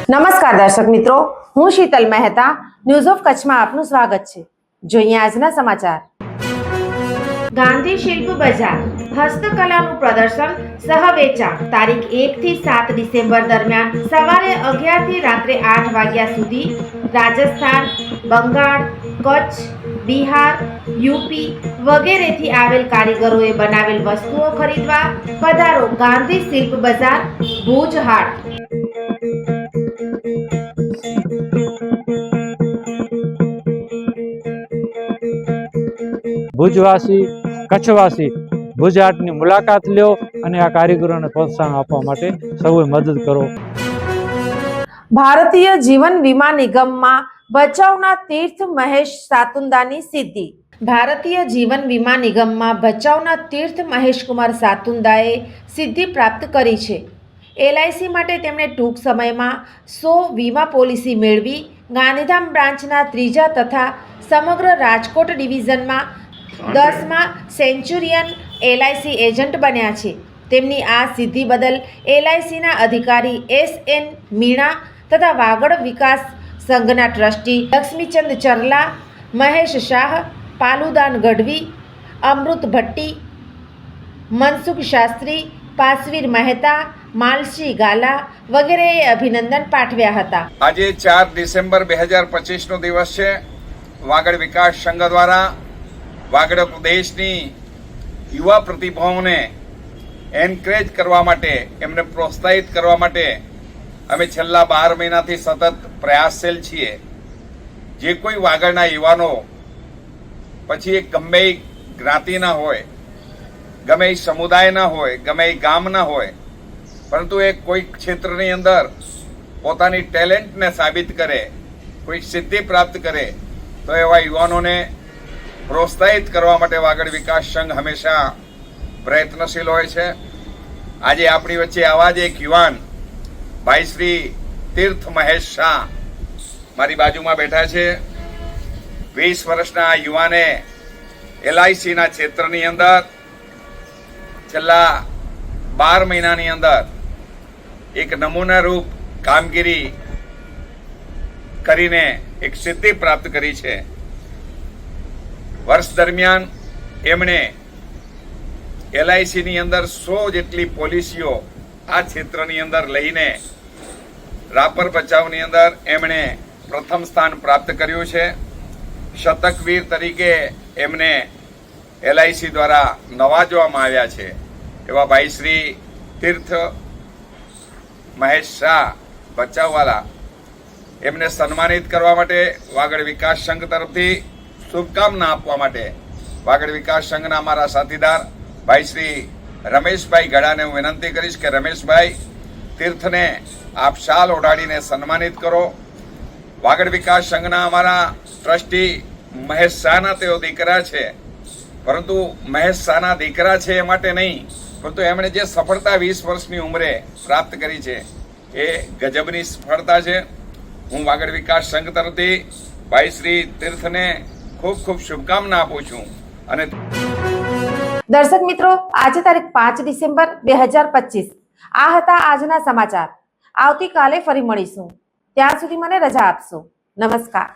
નમસ્કાર દર્શક મિત્રો, હું શીતલ મહેતા ન્યૂઝ ઓફ કચ્છમાં આપનું સ્વાગત છે। જોઈએ આજના સમાચાર। ગાંધી શિલ્પ બજાર હસ્તકલાનું પ્રદર્શન સહ વેચાણ તારીખ 1 થી 7 ડિસેમ્બર દરમિયાન સવારે 11 થી રાત્રે 8 વાગ્યા સુધી રાજસ્થાન, બંગાળ, કચ્છ, બિહાર, યુપી વગેરેથી આવેલ કારીગરોએ બનાવેલ વસ્તુઓ ખરીદવા પધારો। ગાંધી શિલ્પ બજાર, ભુજ હાટ। ભુજવાસી કચ્છવાસી ભુજ હાટની મુલાકાત લ્યો અને આ કારીગરોને પ્રોત્સાહન આપવા માટે સૌએ મદદ કરો। ભારતીય જીવન વીમા નિગમમાં ભચાઉના તીર્થ મહેશ સાતુંદાની સિદ્ધિ। ભારતીય જીવન વીમા નિગમમાં ભચાઉના તીર્થ મહેશકુમાર સાતુંદાએ સિદ્ધિ પ્રાપ્ત કરી છે। એલઆઈસી માટે તેમણે ટૂંક સમયમાં 100 વીમા પોલિસી મેળવી ગાંધીધામ બ્રાન્ચના 3જા તથા સમગ્ર રાજકોટ ડિવિઝનમાં 10મા સેન્ચુરિયન એલઆઈસી એજન્ટ બન્યા છે। તેમની આ સિદ્ધિ બદલ એલઆઈસીના અધિકારી SN મીણા તથા વાગડ વિકાસ સંઘના ટ્રસ્ટી લક્ષ્મીચંદ ચરલા, મહેશ શાહ, પાલુદાન ગઢવી, અમૃત ભટ્ટી, મનસુખ શાસ્ત્રી, પાસવીર મહેતા, માલસી ગાલા વગેરેએ અભિનંદન પાઠવ્યા હતા। આજે 4 ડિસેમ્બર 2025 નો દિવસ છે। વાગડ વિકાસ સંઘ દ્વારા વાગડ પ્રદેશની યુવા પ્રતિભાઓને એન્કરેજ કરવા માટે, એમને પ્રોત્સાહિત કરવા માટે અમે છેલ્લા 12 મહિનાથી સતત પ્રયાસશીલ છીએ। જે કોઈ વાગડના યુવાનો, પછી એ ગમે જ્ઞાતિના હોય, ગમે સમુદાયના હોય, ગમે ગામના હોય, પરંતુ એ કોઈ ક્ષેત્રની અંદર પોતાની ટેલેન્ટને સાબિત કરે, કોઈ સિદ્ધિ પ્રાપ્ત કરે, તો એવા યુવાનોને પ્રોત્સાહિત કરવા માટે વાગડ વિકાસ સંઘ હંમેશા પ્રયત્નશીલ હોય છે। આજે આપણી વચ્ચે આવા જ એક યુવાન ભાઈ શ્રી તીર્થ મહેશ શાહ મારી બાજુમાં બેઠા છે। 20 વર્ષના યુવાને એલઆઈસીના ક્ષેત્રની અંદર છેલ્લા 12 મહિનાની અંદર એક નમૂનારૂપ કામગીરી કરીને એક સિદ્ધિ પ્રાપ્ત કરી છે। વર્ષ દરમિયાન એમણે એલઆઈસીની અંદર 100 જેટલી પોલિસીઓ આ ક્ષેત્રની અંદર લઈને રાપર ભચાઉની અંદર એમણે પ્રથમ સ્થાન પ્રાપ્ત કર્યું છે। શતકવીર તરીકે એમને એલઆઈસી દ્વારા નવાજવામાં આવ્યા છે। એવા ભાઈ શ્રી તીર્થ મહેશ શાહ ભચાઉવાલા, એમને સન્માનિત કરવા માટે વાગડ વિકાસ સંઘ તરફથી શુભકામના આપવા માટે વાગડ વિકાસ સંઘના અમારા સાથીદાર ભાઈ શ્રી રમેશભાઈ ગળાને હું વિનંતી કરીશ કે રમેશભાઈ, તીર્થને આપ શાલ ઓઢાડીને સન્માનિત કરો। વાગડ વિકાસ સંઘના અમારા ટ્રસ્ટી મહેશ શાહના તેઓ દીકરા છે, પરંતુ મહેશ શાહના દીકરા છે એ માટે નહીં, પરંતુ એમણે જે સફળતા 20 વર્ષની ઉંમરે પ્રાપ્ત કરી છે એ ગજબની સફળતા છે। હું વાગડ વિકાસ સંઘ તરફથી ભાઈ શ્રી તીર્થને ખૂબ ખૂબ શુભકામના આપું છું। અને દર્શક મિત્રો, આજે તારીખ 5 ડિસેમ્બર 2025 આ હતા આજના સમાચાર। આવતીકાલે ફરી મળીશું, ત્યાં સુધી મને રજા આપશો। નમસ્કાર।